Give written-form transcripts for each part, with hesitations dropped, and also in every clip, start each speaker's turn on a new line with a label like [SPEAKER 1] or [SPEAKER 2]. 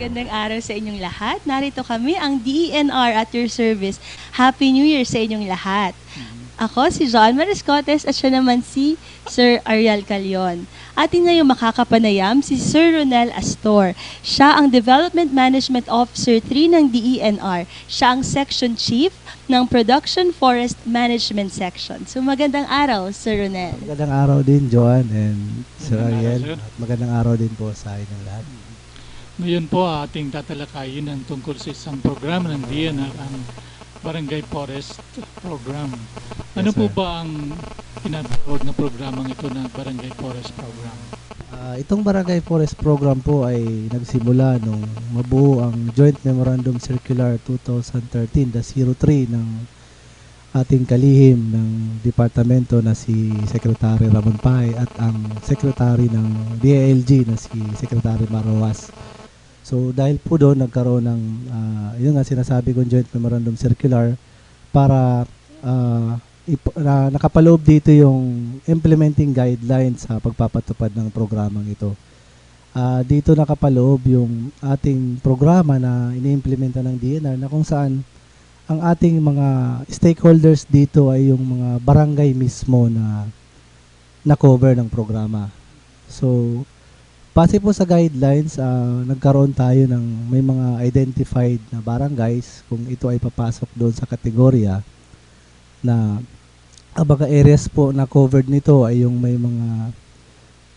[SPEAKER 1] magandang araw sa inyong lahat. Narito kami, ang DENR at your service. Happy New Year sa inyong lahat. Ako si John Mariscotes at siya naman si Sir Ariel Calion. Atin ngayong makakapanayam si Sir Ronel Astor. Siya ang Development Management Officer 3 ng DENR. Siya ang Section Chief ng Production Forest Management Section. So magandang araw, Sir Ronel.
[SPEAKER 2] Magandang araw din, Joan and Sir Ariel. At magandang araw din po sa inyong lahat.
[SPEAKER 3] Ngayon po ating tatalakayin ang tungkol sa isang programa ng DENR, ang Barangay Forest Program. Ano
[SPEAKER 2] Yes,
[SPEAKER 3] po
[SPEAKER 2] sir.
[SPEAKER 3] ba ang tinatawag na programang ito na Barangay Forest Program?
[SPEAKER 2] Itong Barangay Forest Program po ay nagsimula nung mabuo ang Joint Memorandum Circular 2013, the 03 ng ating kalihim ng departamento na si Secretary Ramon Pay at ang Secretary ng DILG na si Secretary Maroas. So dahil po doon nagkaroon ng yun nga sinasabi kong Joint Memorandum Circular para nakapaloob dito yung implementing guidelines sa pagpapatupad ng programang ito. Dito nakapaloob yung ating programa na iniimplementa ng DENR na kung saan ang ating mga stakeholders dito ay yung mga barangay mismo na cover ng programa. So base po sa guidelines, nagkaroon tayo ng may mga identified na barangays kung ito ay papasok doon sa kategorya na abaga areas po na covered nito ay yung may mga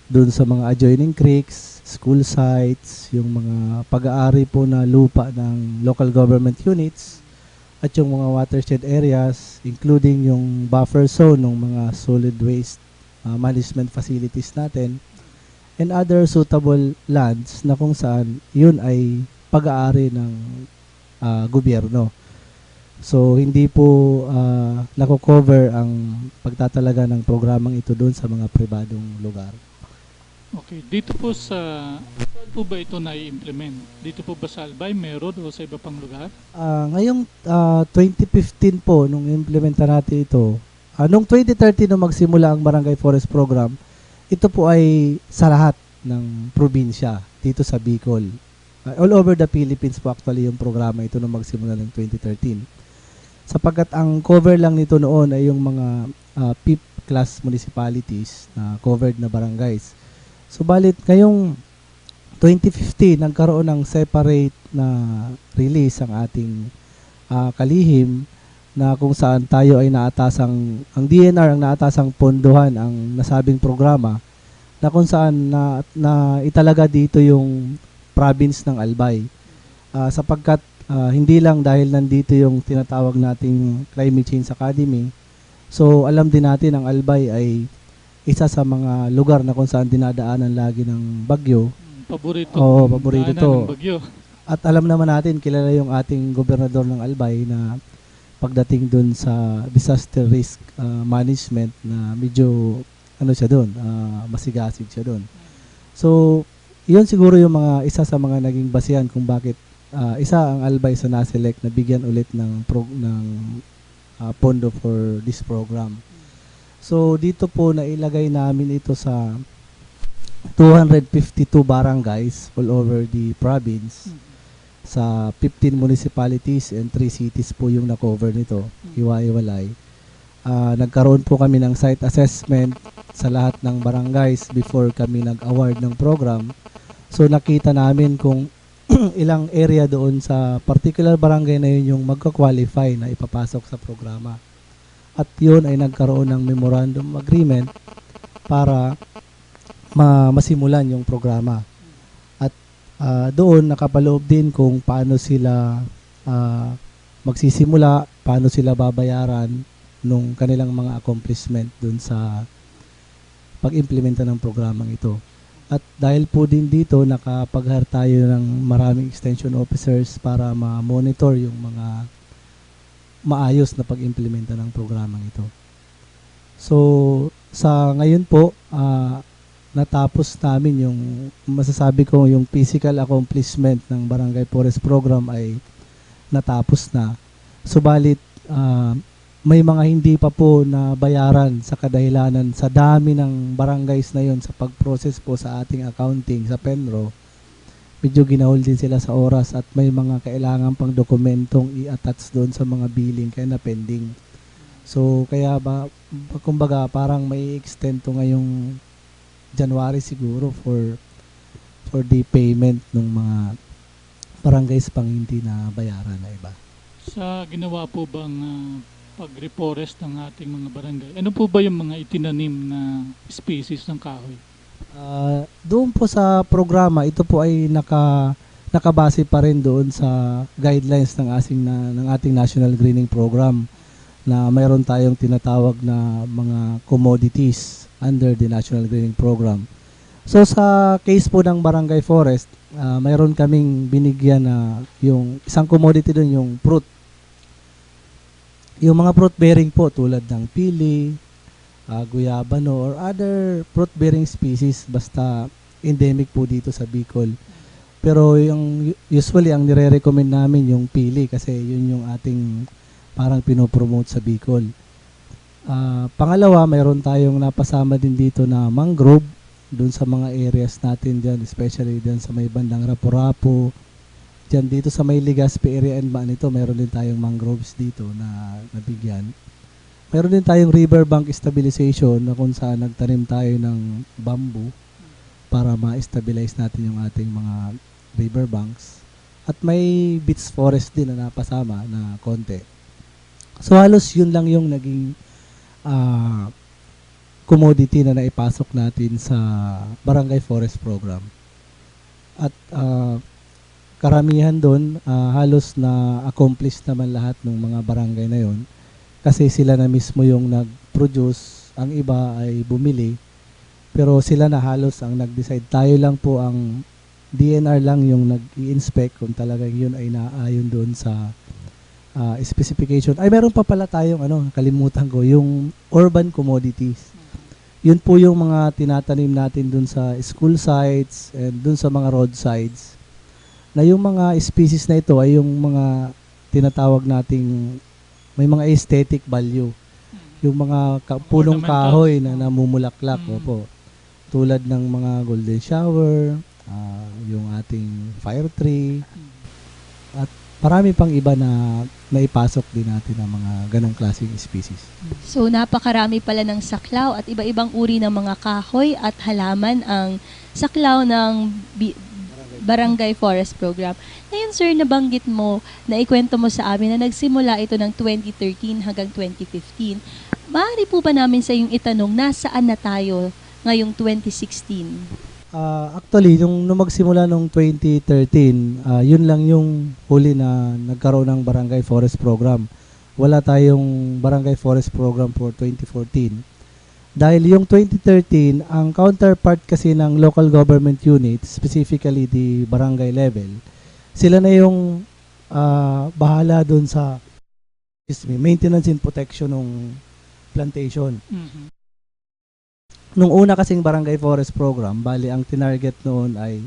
[SPEAKER 2] doon sa mga adjoining creeks, school sites, yung mga pag-aari po na lupa ng local government units at yung mga watershed areas including yung buffer zone ng mga solid waste management facilities natin and other suitable lands na kung saan yun ay pag-aari ng gobyerno. So hindi po nako-cover ang pagtatalaga ng programang ito doon sa mga pribadong lugar.
[SPEAKER 3] Okay, dito po saan po ba ito na-implement? Dito po ba sa Albay, meron o sa iba pang lugar?
[SPEAKER 2] Ngayong 2015 po nung implementa natin ito, nung 2013 nung magsimula ang Barangay Forest Program, ito po ay sa lahat ng probinsya dito sa Bicol. All over the Philippines po actually yung programa ito nung magsimula ng 2013. Sapagkat ang cover lang nito noon ay yung mga PIP class municipalities na covered na barangays. Subalit ngayong 2015 nagkaroon ng separate na release ang ating kalihim na kung saan tayo ay ang DENR ang naatasang pondohan ang nasabing programa na kung saan na italaga dito yung province ng Albay. Sapagkat hindi lang dahil nandito yung tinatawag nating Climate Change Academy, so alam din natin ang Albay ay isa sa mga lugar na kung saan dinadaanan lagi ng bagyo.
[SPEAKER 3] Paborito.
[SPEAKER 2] Oo, paborito to.
[SPEAKER 3] Ng bagyo.
[SPEAKER 2] At alam naman natin, kilala yung ating gobernador ng Albay na pagdating dun sa disaster risk management na medyo siya doon, masigasig siya doon. So, yun siguro yung isa sa mga naging basihan kung bakit isa ang Albay sa naselect na bigyan ulit ng pondo for this program. So, dito po nailagay namin ito sa 252 barangays all over the province. Sa 15 municipalities and 3 cities po yung na-cover nito, iwa-iwalay. Nagkaroon po kami ng site assessment sa lahat ng barangays before kami nag-award ng program. So nakita namin kung ilang area doon sa particular barangay na yun yung magka-qualify na ipapasok sa programa. At yun ay nagkaroon ng memorandum agreement para masimulan yung programa. Doon nakapaloob din kung paano sila magsisimula, paano sila babayaran nung kanilang mga accomplishment doon sa pag-implementa ng programang ito. At dahil po din dito nakapag-hire tayo ng maraming extension officers para ma-monitor yung mga maayos na pag-implementa ng programang ito. So sa ngayon po natapos namin yung masasabi ko yung physical accomplishment ng Barangay Forest Program ay natapos na. Subalit may mga hindi pa po na bayaran sa kadahilanan sa dami ng barangays na yon sa pag-process po sa ating accounting sa Penro medyo ginahol din sila sa oras at may mga kailangan pang dokumentong i-attach doon sa mga billing kaya na pending. So kaya kumbaga parang may extend to ngayong January siguro for the payment ng mga barangays pang hindi na bayaran na iba.
[SPEAKER 3] Sa ginawa po bang pag-reforest ng ating mga barangay, ano po ba yung mga itinanim na species ng kahoy?
[SPEAKER 2] Doon po sa programa, ito po ay nakabase pa rin doon sa guidelines ng ating National Greening Program na mayroon tayong tinatawag na mga commodities under the National Greening Program. So sa case po ng Barangay Forest, mayroon kaming binigyan na yung isang commodity doon, yung fruit. Yung mga fruit bearing po tulad ng pili, guyabano or other fruit bearing species basta endemic po dito sa Bicol. Pero yung usually ang nire-recommend namin yung pili kasi yun yung ating parang pinopromote sa Bicol. Pangalawa, mayroon tayong napasama din dito na mangrove doon sa mga areas natin dyan, especially dyan sa may bandang Rapu-Rapu. Dyan dito sa may Legazpi area and nito, mayroon din tayong mangroves dito na nabigyan. Meron din tayong riverbank stabilization na kung saan nagtanim tayo ng bamboo para ma-stabilize natin yung ating mga riverbanks. At may beach forest din na napasama na konti. So halos yun lang yung naging commodity na naipasok natin sa Barangay Forest Program. At karamihan doon, halos na accomplish naman lahat ng mga barangay na yon. Kasi sila na mismo yung nag-produce, ang iba ay bumili, pero sila na halos ang nag-decide. Tayo lang po ang DNR lang yung nag-i-inspect kung talagang yun ay naayon doon sa specification. Ay, meron pa pala tayong, kalimutan ko, yung urban commodities. Yun po yung mga tinatanim natin doon sa school sites and doon sa mga roadsides. Na yung mga species na ito ay yung mga tinatawag nating may mga aesthetic value. Yung mga punong kahoy na namumulaklak. Opo. Tulad ng mga golden shower, yung ating fire tree, at marami pang iba na naipasok din natin ng mga ganong klaseng species.
[SPEAKER 1] So napakarami pala ng saklaw at iba-ibang uri ng mga kahoy at halaman ang saklaw ng Barangay Forest Program. Ngayon sir, nabanggit mo, naikwento mo sa amin na nagsimula ito ng 2013 hanggang 2015. Maaari po ba namin sa iyong itanong, nasaan na tayo ngayong 2016?
[SPEAKER 2] Actually, nung magsimula nung 2013, yun lang yung huli na nagkaroon ng Barangay Forest Program. Wala tayong Barangay Forest Program for 2014. Dahil yung 2013, ang counterpart kasi ng local government unit, specifically the barangay level, sila na yung bahala dun sa maintenance and protection ng plantation.
[SPEAKER 3] Mm-hmm.
[SPEAKER 2] Nung una kasing Barangay Forest Program, bali ang tinarget noon ay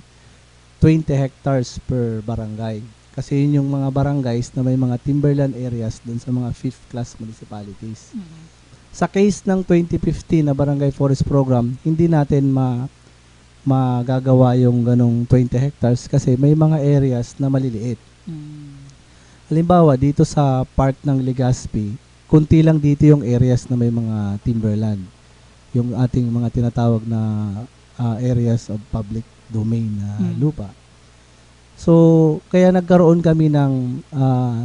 [SPEAKER 2] 20 hectares per barangay. Kasi yun yung mga barangays na may mga timberland areas dun sa mga 5th class municipalities.
[SPEAKER 3] Mm-hmm.
[SPEAKER 2] Sa case ng 2015 na Barangay Forest Program, hindi natin magagawa yung ganong 20 hectares kasi may mga areas na maliliit. Halimbawa, dito sa part ng Legazpi, kunti lang dito yung areas na may mga timberland. Yung ating mga tinatawag na areas of public domain na lupa. So, kaya nagkaroon kami ng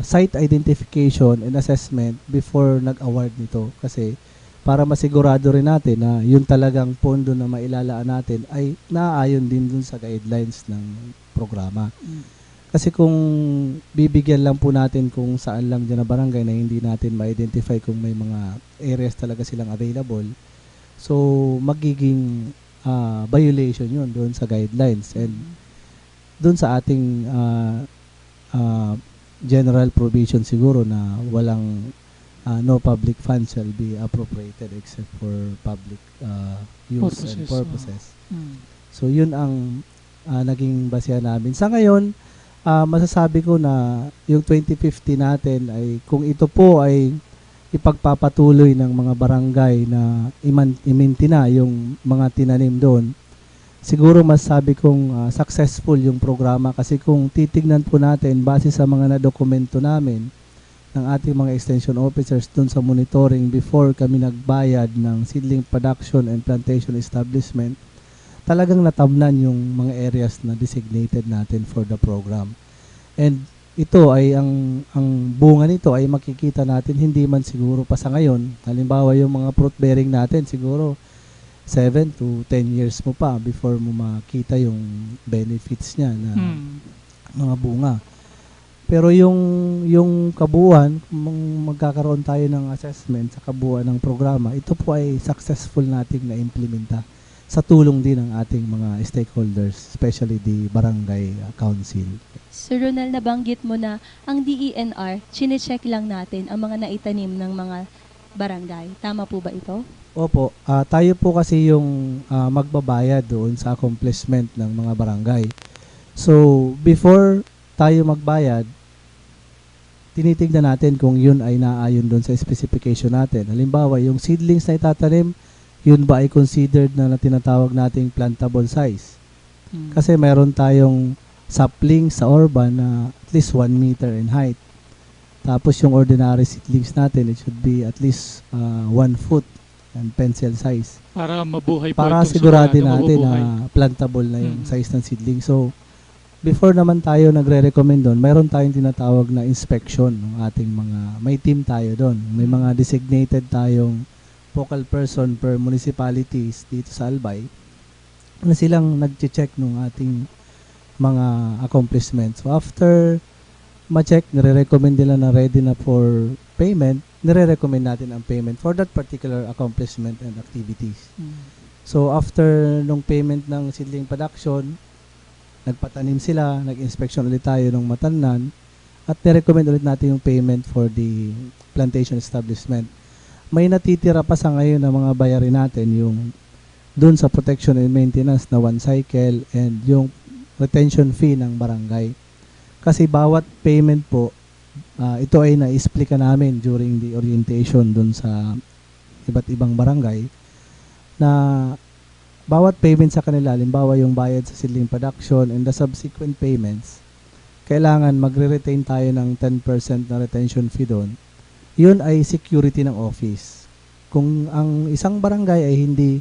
[SPEAKER 2] site identification and assessment before nag-award nito. Kasi para masigurado rin natin na yung talagang pondo na mailalaan natin ay naaayon din dun sa guidelines ng programa. Kasi kung bibigyan lang po natin kung saan lang dyan na barangay na hindi natin ma-identify kung may mga areas talaga silang available, so magiging violation yun doon sa guidelines. And doon sa ating general provision siguro na walang no public funds shall be appropriated except for public use and purposes. So yun ang naging basehan namin. Sa ngayon, masasabi ko na yung 2050 natin ay kung ito po ay ipagpapatuloy ng mga barangay na i-maintain yung mga tinanim doon, siguro masabi kong successful yung programa kasi kung titignan po natin base sa mga na-dokumento namin ng ating mga extension officers dun sa monitoring before kami nagbayad ng seedling production and plantation establishment, talagang natamnan yung mga areas na designated natin for the program. And ito ay ang bunga nito ay makikita natin hindi man siguro pa sa ngayon. Halimbawa yung mga fruit bearing natin siguro 7 to 10 years mo pa before mo makita yung benefits niya na mga bunga. Pero yung kabuuan, kung magkakaroon tayo ng assessment sa kabuuan ng programa, ito po ay successful nating na-implementa sa tulong din ng ating mga stakeholders, especially the barangay council.
[SPEAKER 1] Sir Ronel, nabanggit mo na ang DENR, chine-check lang natin ang mga naitanim ng mga barangay. Tama po ba ito?
[SPEAKER 2] Opo, tayo po kasi yung magbabayad doon sa accomplishment ng mga barangay. So, before tayo magbayad, tinitignan natin kung yun ay naayon doon sa specification natin. Halimbawa, yung seedlings na itatanim, yun ba ay considered na tinatawag nating plantable size? Kasi meron tayong sapling sa urban na at least 1 meter in height. Tapos yung ordinary seedlings natin, it should be at least 1 foot and pencil size.
[SPEAKER 3] Para mabuhay po
[SPEAKER 2] para
[SPEAKER 3] itong
[SPEAKER 2] sigurado
[SPEAKER 3] suka,
[SPEAKER 2] natin
[SPEAKER 3] mabubuhay.
[SPEAKER 2] na plantable na yung size ng seedling. So, before naman tayo nagre-recommend doon, mayroon tayong tinatawag na inspection ng ating mga, may team tayo doon. May mga designated tayong focal person per municipalities dito sa Albay na silang nag-check ng ating mga accomplishments. So, after ma-check, nire-recommend nila na ready na for payment, nire-recommend natin ang payment for that particular accomplishment and activities. So, after nung payment ng seedling production, nagpatanim sila, nag-inspection ulit tayo ng matanan, at nire-recommend ulit natin yung payment for the plantation establishment. May natitira pa sa ngayon na mga bayarin natin yung dun sa protection and maintenance na 1 cycle and yung retention fee ng barangay. Kasi bawat payment po, ito ay na-explica namin during the orientation dun sa iba't ibang barangay na bawat payment sa kanila, halimbawa yung bayad sa seedling production and the subsequent payments, kailangan magre-retain tayo ng 10% na retention fee doon. Yun ay security ng office. Kung ang isang barangay ay hindi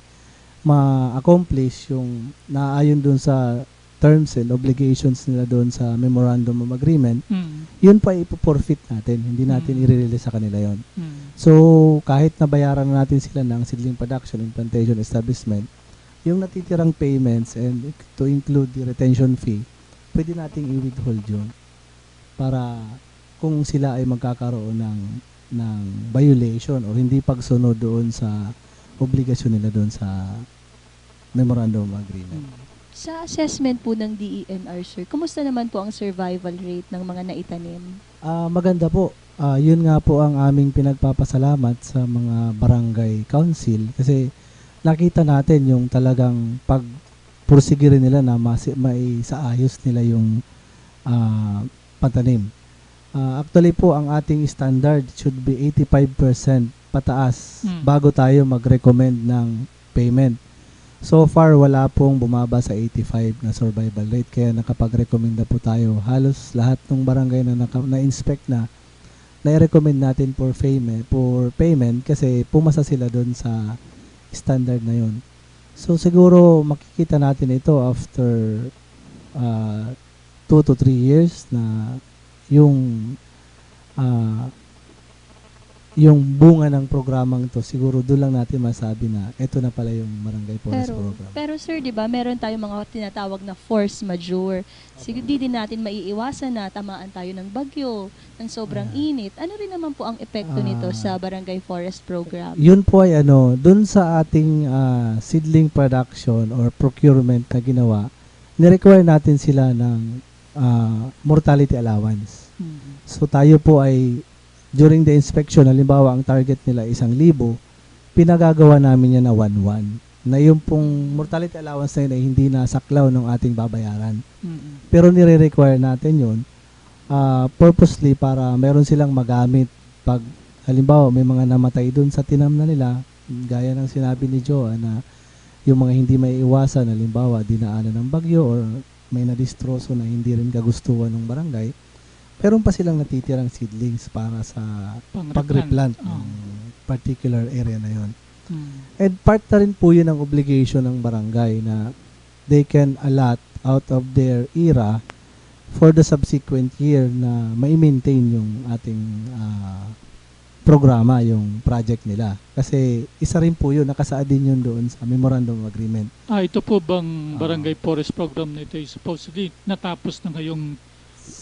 [SPEAKER 2] ma-accomplish yung naayon doon sa terms and obligations nila doon sa Memorandum of Agreement, yun pa ipo-forfeit natin. Hindi natin i-release sa kanila yon. So, kahit nabayaran na natin sila ng seedling production and plantation establishment, yung natitirang payments and to include the retention fee, pwede nating i-withhold yun para kung sila ay magkakaroon ng violation or hindi pagsunod doon sa obligasyon nila doon sa Memorandum of Agreement.
[SPEAKER 1] Sa assessment po ng DENR, sir, kumusta naman po ang survival rate ng mga naitanim?
[SPEAKER 2] Maganda po. Yun nga po ang aming pinagpapasalamat sa mga barangay council kasi nakita natin yung talagang pagpursigirin nila na may sa ayos nila yung patanim. Actually po, ang ating standard should be 85% pataas bago tayo mag-recommend ng payment. So far, wala pong bumaba sa 85 na survival rate. Kaya nakapag-recommend na po tayo. Halos lahat ng barangay na na-inspect na i-recommend natin for payment kasi pumasa sila doon sa standard na yun. So siguro makikita natin ito after 2 to 3 years na yung bunga ng programang to, siguro doon lang natin masabi na ito na pala yung Barangay Forest Program.
[SPEAKER 1] Pero sir, di ba, meron tayong mga tinatawag na force majeure. Siguro di din natin maiiwasan na tamaan tayo ng bagyo, ng sobrang init. Ano rin naman po ang epekto nito sa Barangay Forest Program?
[SPEAKER 2] Yun po ay doon sa ating seedling production or procurement na ginawa, ni-require natin sila ng mortality allowance. So tayo po ay during the inspection, halimbawa ang target nila 1,000, pinagagawa namin yan na 1,100. Na yung pong mortality allowance na yun ay hindi na saklaw ng ating babayaran. Pero nire-require natin yun purposely para meron silang magamit pag halimbawa may mga namatay dun sa tinam na nila, gaya ng sinabi ni Joa na yung mga hindi maiiwasan, halimbawa dinaanan ng bagyo or may nadistroso na hindi rin kagustuhan ng barangay, meron pa silang natitirang seedlings para sa pag-replant ng particular area na yon. And part na rin po yun ang obligation ng barangay na they can allot out of their era for the subsequent year na ma-maintain yung ating programa, yung project nila. Kasi isa rin po yun, nakasaad din yun doon sa Memorandum of Agreement.
[SPEAKER 3] Ito po bang Barangay Forest Program na ito ay supposedly natapos na ngayong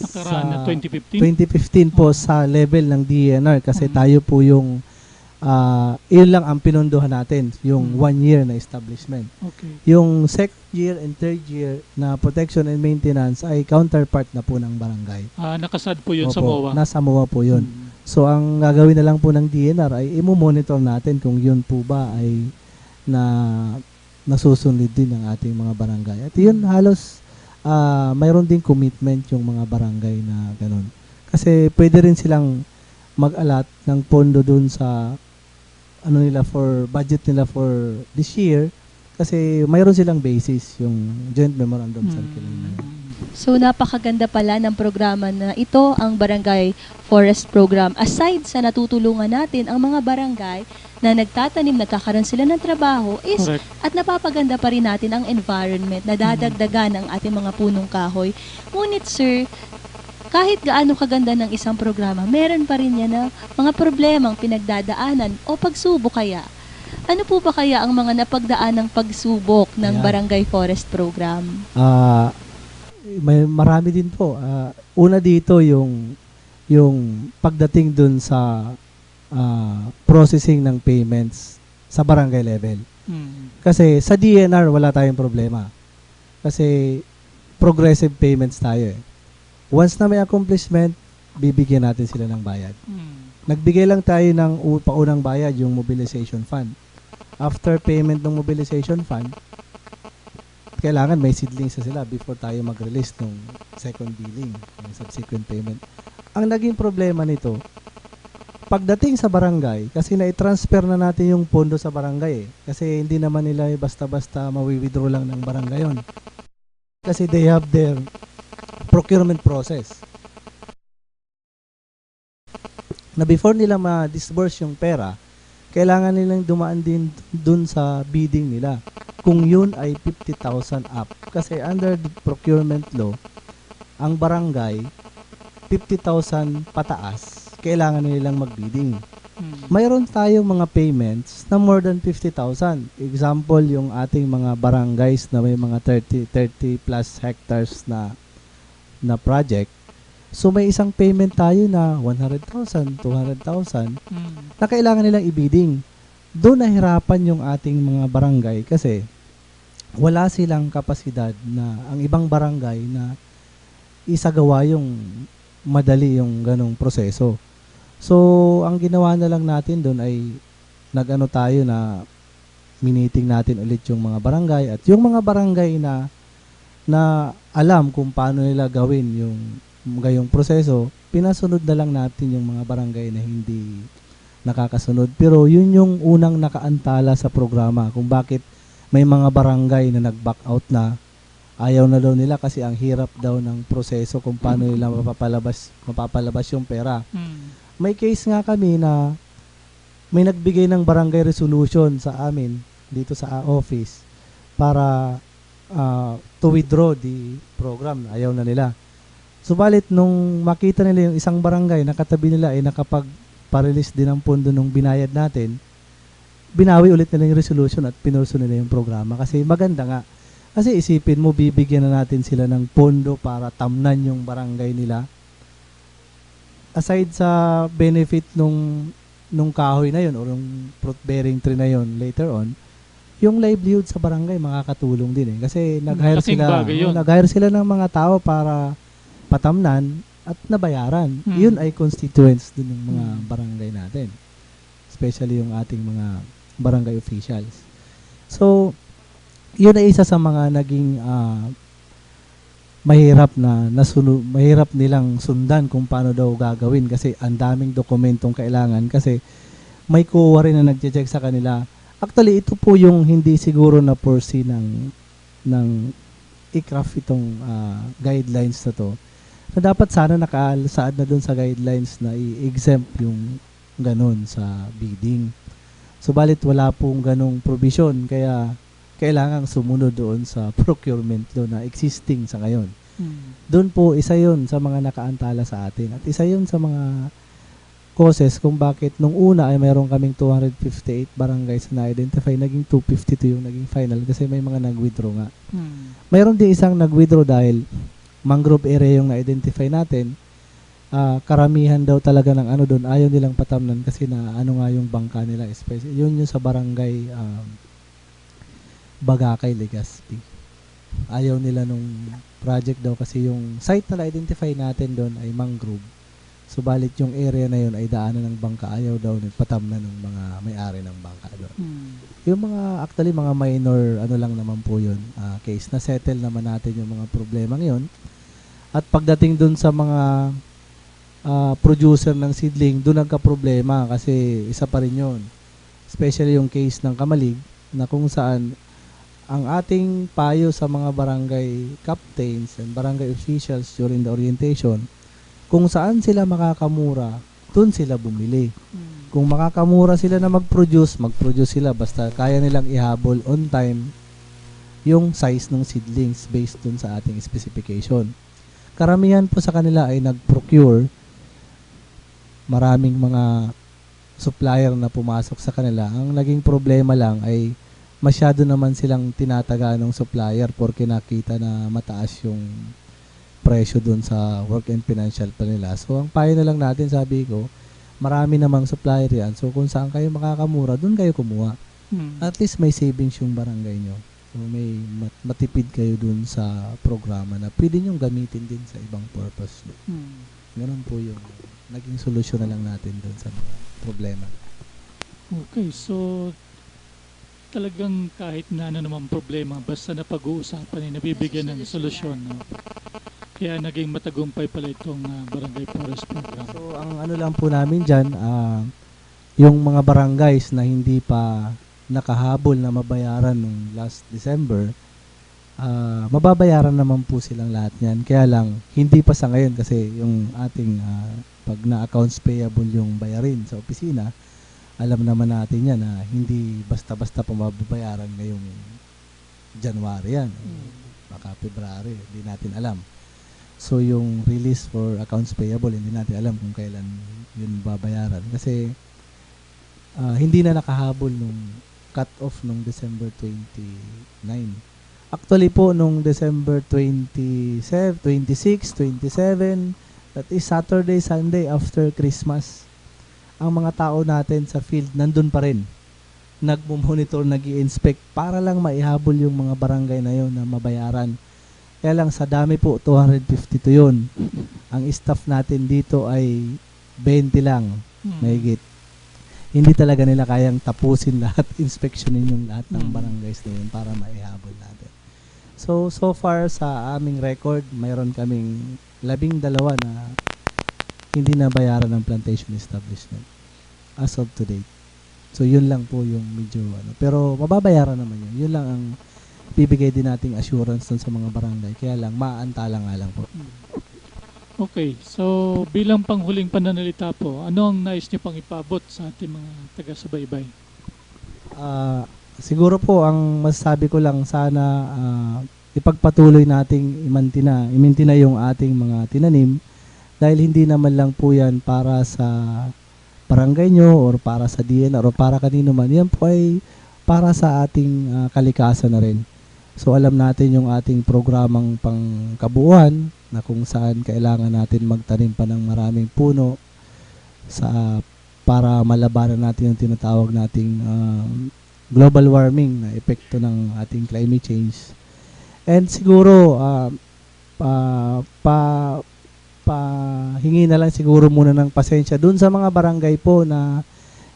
[SPEAKER 3] nakaraan na 2015?
[SPEAKER 2] 2015 po sa level ng DENR kasi tayo po yung yun lang ang pinunduhan natin, yung 1 year na establishment.
[SPEAKER 3] Okay.
[SPEAKER 2] Yung second year and third year na protection and maintenance ay counterpart na po ng barangay.
[SPEAKER 3] Nakasad po yun sa
[SPEAKER 2] Opo,
[SPEAKER 3] MOA?
[SPEAKER 2] Nasa MOA po yun. So, ang gagawin na lang po ng DNR ay i-monitor natin kung yun po ba ay nasusunod din ng ating mga barangay. At yun halos mayroon din commitment yung mga barangay na ganun. Kasi pwede rin silang mag-alat ng pondo dun sa for budget nila for this year kasi mayroon silang basis yung joint memorandum circular na yun.
[SPEAKER 1] So napakaganda pala ng programa na ito, ang Barangay Forest Program. Aside sa natutulungan natin ang mga barangay na nagtatanim, nagkakaroon sila ng trabaho, at napapaganda pa rin natin ang environment, nadadagdagan ang ating mga punong kahoy. Ngunit sir, kahit gaano kaganda ng isang programa, meron pa rin yan na mga problemang pinagdadaanan o pagsubok kaya. Ano po ba kaya ang mga napagdaan ng pagsubok ng Barangay Forest Program?
[SPEAKER 2] Marami din po. Una dito yung pagdating dun sa processing ng payments sa barangay level. Kasi sa DNR wala tayong problema. Kasi progressive payments tayo eh. Once na may accomplishment, bibigyan natin sila ng bayad. Nagbigay lang tayo ng paunang bayad, yung mobilization fund. After payment ng mobilization fund, kailangan may seedlings na sila before tayo mag-release ng second billing, ng subsequent payment. Ang naging problema nito, pagdating sa barangay, kasi na-transfer na natin yung pondo sa barangay eh. Kasi hindi naman nila basta-basta mawi-withdraw lang ng barangay yun. Kasi they have their procurement process. Na before nila ma-disburse yung pera, kailangan nilang dumaan din dun sa bidding nila. Kung yun ay 50,000 up. Kasi under the procurement law, ang barangay, 50,000 pataas, kailangan nilang mag-bidding. Mayroon tayong mga payments na more than 50,000. Example, yung ating mga barangays na may mga 30 plus hectares na project. So may isang payment tayo na 100,000, 200,000 na kailangan nilang i-bidding. Doon nahirapan yung ating mga barangay kasi wala silang kapasidad na ang ibang barangay na isagawa yung madali yung ganong proseso. So ang ginawa na lang natin doon ay nag-ano tayo na miniting natin ulit yung mga barangay at yung mga barangay na alam kung paano nila gawin yung gayong proseso, pinasunod na lang natin yung mga barangay na hindi nakakasunod. Pero yun yung unang nakaantala sa programa kung bakit may mga barangay na nag-back out na, ayaw na daw nila kasi ang hirap daw ng proseso kung paano nila mapapalabas yung pera. May case nga kami na may nagbigay ng barangay resolution sa amin dito sa office para to withdraw the program. Ayaw na nila. Subalit nung makita nila yung isang barangay na katabi nila ay nakapag-release din ng pondo nung binayad natin, binawi ulit nila yung resolution at pinurso nila yung programa. Kasi maganda nga. Kasi isipin mo, bibigyan na natin sila ng pondo para tamnan yung barangay nila. Aside sa benefit nung kahoy na yun o yung fruit-bearing tree na yun later on, yung livelihood sa barangay makakatulong din eh. Kasi nag-hire sila ng mga tao para patamnan at nabayaran. Yun ay constituents din ng mga barangay natin. Especially yung ating mga barangay officials. So, yun ay isa sa mga naging mahirap nilang sundan kung paano daw gagawin kasi ang daming dokumentong kailangan kasi may kuha rin na nagche-check sa kanila Actually, ito po yung hindi siguro na foresee ng i-craft itong guidelines na to. So, dapat sana nakasaad na dun sa guidelines na i-exempt yung ganun sa bidding. Subalit wala pong ganong provision, kaya kailangang sumunod doon sa procurement law na existing sa ngayon. Doon po, isa yun sa mga nakaantala sa atin. At isa yun sa mga causes kung bakit nung una ay mayroon kaming 258 barangays na na-identify, naging 252 yung naging final kasi may mga nag-withdraw nga. Mayroon din isang nag-withdraw dahil mangrove area yung na-identify natin. Karamihan daw talaga ng ano doon, ayaw nilang patamnan kasi na ano nga yung bangka nila, especially yun yung sa barangay Bagakay, Legazpi. Ayaw nila nung project daw kasi yung site na na-identify natin doon ay mangrove. Subalit yung area na yun ay daanan ng bangka, ayaw daw nagpatamnan ng mga may-ari ng bangka doon. Yung mga actually mga minor ano lang naman po yun, case na settle naman natin yung mga problema ngayon. At pagdating doon sa mga producer ng seedling, doon nagka-problema kasi isa pa rin yun. Especially yung case ng Kamalig na kung saan ang ating payo sa mga barangay captains and barangay officials during the orientation, kung saan sila makakamura, doon sila bumili. Kung makakamura sila na mag-produce sila basta kaya nilang ihabol on time yung size ng seedlings based dun sa ating specification. Karamihan po sa kanila ay nag-procure. Maraming mga supplier na pumasok sa kanila. Ang naging problema lang ay masyado naman silang tinataga ng supplier porque nakita na mataas yung presyo dun sa work and financial pa nila. So, ang payo na lang natin, sabi ko, marami namang supplier yan. So, kung saan kayo makakamura, dun kayo kumuha. At least may savings yung barangay nyo. So, may matipid kayo dun sa programa na pwede nyong gamitin din sa ibang purpose. Ganun po yung naging solusyon na lang natin dun sa mga problema.
[SPEAKER 3] Okay, so talagang kahit na ano naman problema, basta na pag-uusapan ay nabibigyan ng solusyon. No? Kaya naging matagumpay pala itong Barangay Forest Program.
[SPEAKER 2] So, ang ano lang po namin dyan, yung mga barangays na hindi pa nakahabol na mabayaran nung last December, mababayaran naman po silang lahat niyan. Kaya lang, hindi pa sa ngayon kasi yung ating pag na-accounts payable yung bayarin sa opisina, alam naman natin yan na hindi basta-basta pumababayaran ngayong January yan. Baka February, hindi natin alam. So, yung release for accounts payable, hindi natin alam kung kailan yun babayaran. Kasi, hindi na nakahabol nung cut-off nung December 29. Actually po, nung December 26, 27, that is Saturday, Sunday after Christmas, ang mga tao natin sa field, nandun pa rin. Nagmumonitor, nag-i-inspect para lang maihabol yung mga barangay na yun na mabayaran. Kaya lang sa dami po, 252 yun. Ang staff natin dito ay 20 lang, mahigit. Hindi talaga nila kayang tapusin lahat, inspeksyonin yung lahat ng barangays na yun para maihabol natin. So far sa aming record, mayroon kaming 12 na hindi nabayaran ng plantation establishment as of today. So yun lang po yung medyo pero mababayaran naman yun. Yun lang ang bibigay din nating assurance dun sa mga barangay. Kaya lang, maantala nga lang po.
[SPEAKER 3] Okay, so bilang panghuling pananalita po, ano ang nais niyo pang ipabot sa ating mga taga-subaybay?
[SPEAKER 2] Siguro po, ang masasabi ko lang sana ipagpatuloy nating imintina yung ating mga tinanim dahil hindi naman lang po yan para sa barangay nyo or para sa DNR o para kanino man. Yan po ay para sa ating kalikasan na rin. So alam natin yung ating programang pangkabuuan na kung saan kailangan natin magtanim pa ng maraming puno para malabanan natin yung tinatawag nating global warming na epekto ng ating climate change. And siguro hingi na lang siguro muna ng pasensya dun sa mga barangay po na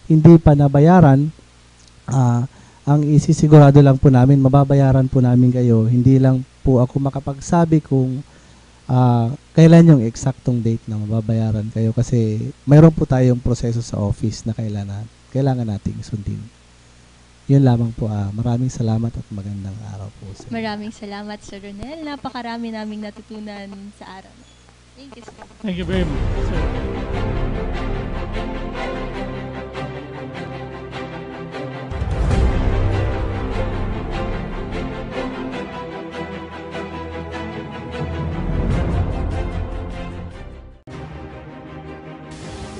[SPEAKER 2] hindi pa nabayaran. Ang isisigurado lang po namin, mababayaran po namin kayo. Hindi lang po ako makapagsabi kung kailan yung eksaktong date na mababayaran kayo kasi mayroon po tayong proseso sa office na kailangan nating sundin. Yun lamang po. Maraming salamat at magandang araw po sa inyo.
[SPEAKER 1] Maraming salamat, Sir Ronel. Napakarami naming natutunan sa araw. Thank you, sir.
[SPEAKER 3] Thank you very much, sir.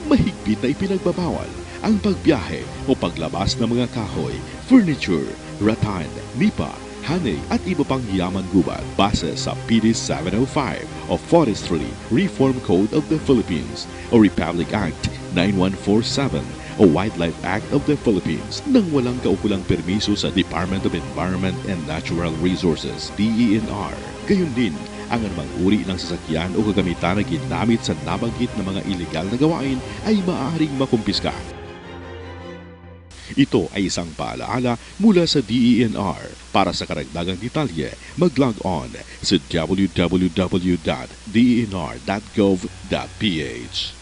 [SPEAKER 4] Mahigpit na ipinagbabawal ang pagbiyahe o paglabas ng mga kahoy, furniture, rattan, nipa, hanay at iba pang yaman gubat base sa PD 705 o Forestry Reform Code of the Philippines o Republic Act 9147 o Wildlife Act of the Philippines nang walang kaukulang permiso sa Department of Environment and Natural Resources, DENR. Gayon din, ang anumang uri ng sasakyan o kagamitan na ginamit sa nabanggit na mga ilegal na gawain ay maaaring makumpiska. Ito ay isang paalaala mula sa DENR. Para sa karagdagang detalye, mag-log on sa www.denr.gov.ph.